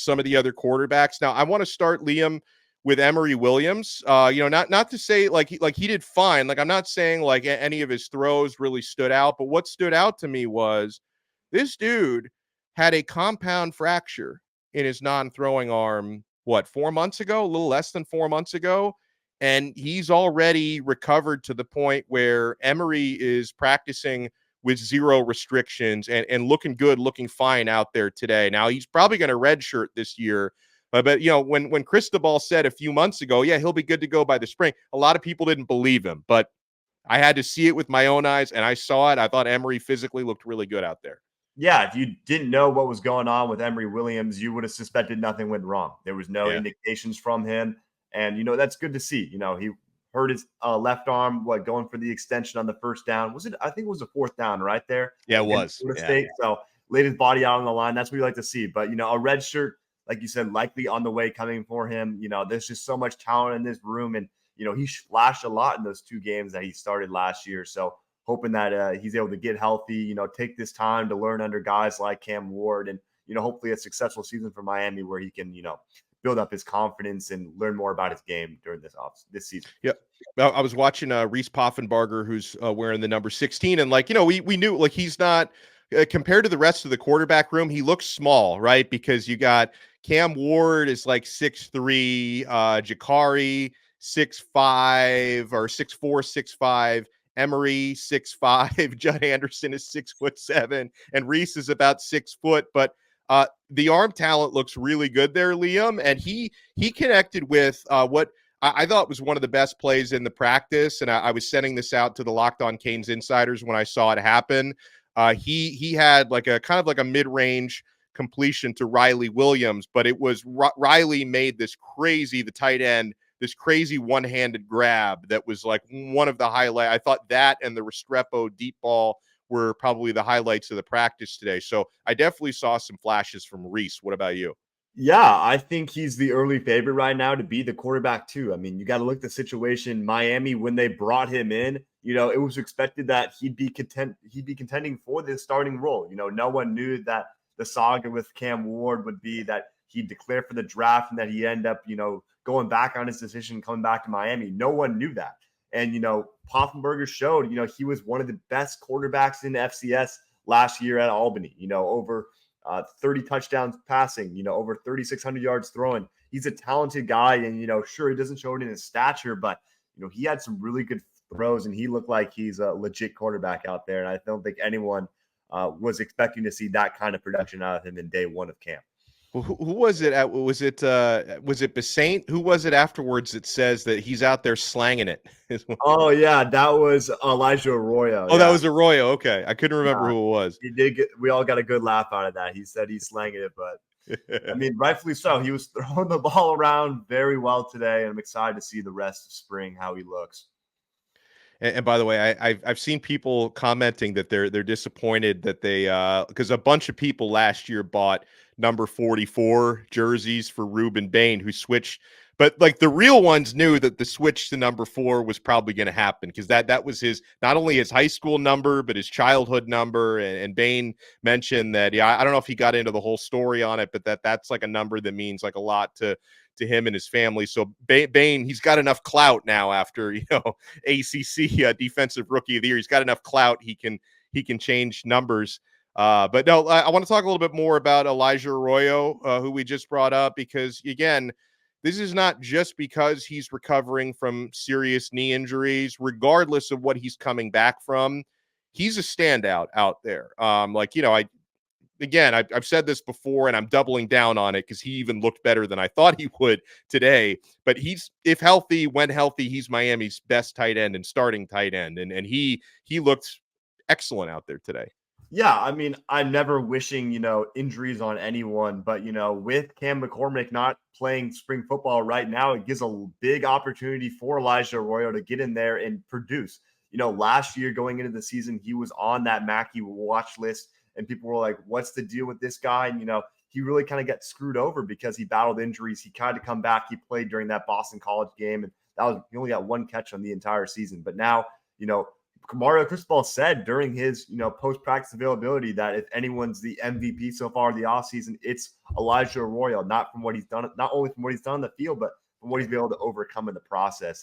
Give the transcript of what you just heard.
some of the other quarterbacks. Now, I want to start, Liam, with Emory Williams. Not to say like he did fine. Like, I'm not saying like any of his throws really stood out, but what stood out to me was this dude had a compound fracture in his non-throwing arm, 4 months ago, a little less than 4 months ago. And he's already recovered to the point where Emory is practicing with zero restrictions and looking good, looking fine out there today. Now, he's probably going to redshirt this year. But when Cristobal said a few months ago, yeah, he'll be good to go by the spring, a lot of people didn't believe him. But I had to see it with my own eyes, and I saw it. I thought Emory physically looked really good out there. Yeah, if you didn't know what was going on with Emory Williams, you would have suspected nothing went wrong. There was no indications from him. And, that's good to see. He hurt his left arm, going for the extension on the first down. I think it was a fourth down right there. Yeah, it was. Florida State. So laid his body out on the line. That's what you like to see. But, a red shirt, like you said, likely on the way coming for him. There's just so much talent in this room. And, he flashed a lot in those 2 games that he started last year. So hoping that he's able to get healthy, take this time to learn under guys like Cam Ward and, hopefully a successful season for Miami where he can, build up his confidence and learn more about his game during this season. Yeah. I was watching Reese Poffenbarger, who's wearing the number 16. And we knew like he's not compared to the rest of the quarterback room, he looks small, right? Because you got Cam Ward is like 6'3", Jakari 6'5" or 6'4", 6'5", Emory 6'5", Judd Anderson is 6'7", and Reese is about 6 foot. But the arm talent looks really good there, Liam, and he connected with what I thought was one of the best plays in the practice, and I was sending this out to the Locked On Canes insiders when I saw it happen. He had like a kind of like a mid-range completion to Riley Williams, but it was Riley made the tight end, this crazy one-handed grab that was like one of the highlights. I thought that and the Restrepo deep ball were probably the highlights of the practice today. So I definitely saw some flashes from Reese. What about you? Yeah, I think he's the early favorite right now to be the quarterback too. I mean, you got to look at the situation. Miami, when they brought him in, it was expected that he'd be contending for the starting role. No one knew that the saga with Cam Ward would be that he'd declare for the draft and that he end up, going back on his decision, coming back to Miami. No one knew that. And, Poffenbarger showed, he was one of the best quarterbacks in the FCS last year at Albany, over 30 touchdowns passing, over 3,600 yards throwing. He's a talented guy. And, sure, he doesn't show it in his stature, but, he had some really good throws and he looked like he's a legit quarterback out there. And I don't think anyone was expecting to see that kind of production out of him in day one of camp. Who was it? Was it Basaint? Who was it afterwards that says that he's out there slanging it? Oh yeah, that was Elijah Arroyo. Oh, yeah. That was Arroyo. Okay, I couldn't remember who it was. He did. We all got a good laugh out of that. He said he's slanging it, but I mean, rightfully so. He was throwing the ball around very well today, and I'm excited to see the rest of spring how he looks. And by the way, I've seen people commenting that they're disappointed that they because a bunch of people last year bought number 44 jerseys for Ruben Bain, who switched, but like the real ones knew that the switch to number 4 was probably going to happen because that was his not only his high school number but his childhood number. And Bain mentioned that I don't know if he got into the whole story on it, but that's like a number that means like a lot to him and his family. So Bain, he's got enough clout now after ACC defensive rookie of the year. He's got enough clout. He can change numbers. But no, I want to talk a little bit more about Elijah Arroyo, who we just brought up, because again, this is not just because he's recovering from serious knee injuries. Regardless of what he's coming back from, he's a standout out there. I've said this before and I'm doubling down on it because he even looked better than I thought he would today. But if healthy, when healthy, he's Miami's best tight end and starting tight end. And he looked excellent out there today. Yeah, I mean, I'm never wishing, injuries on anyone, but, with Cam McCormick not playing spring football right now, it gives a big opportunity for Elijah Arroyo to get in there and produce. Last year going into the season, he was on that Mackey watch list. And people were like, what's the deal with this guy? And, he really kind of got screwed over because he battled injuries. He tried to come back. He played during that Boston College game. And he only got one catch on the entire season. But now, Mario Cristobal said during his, post-practice availability that if anyone's the MVP so far of the offseason, it's Elijah Arroyo, not only from what he's done on the field, but from what he's been able to overcome in the process.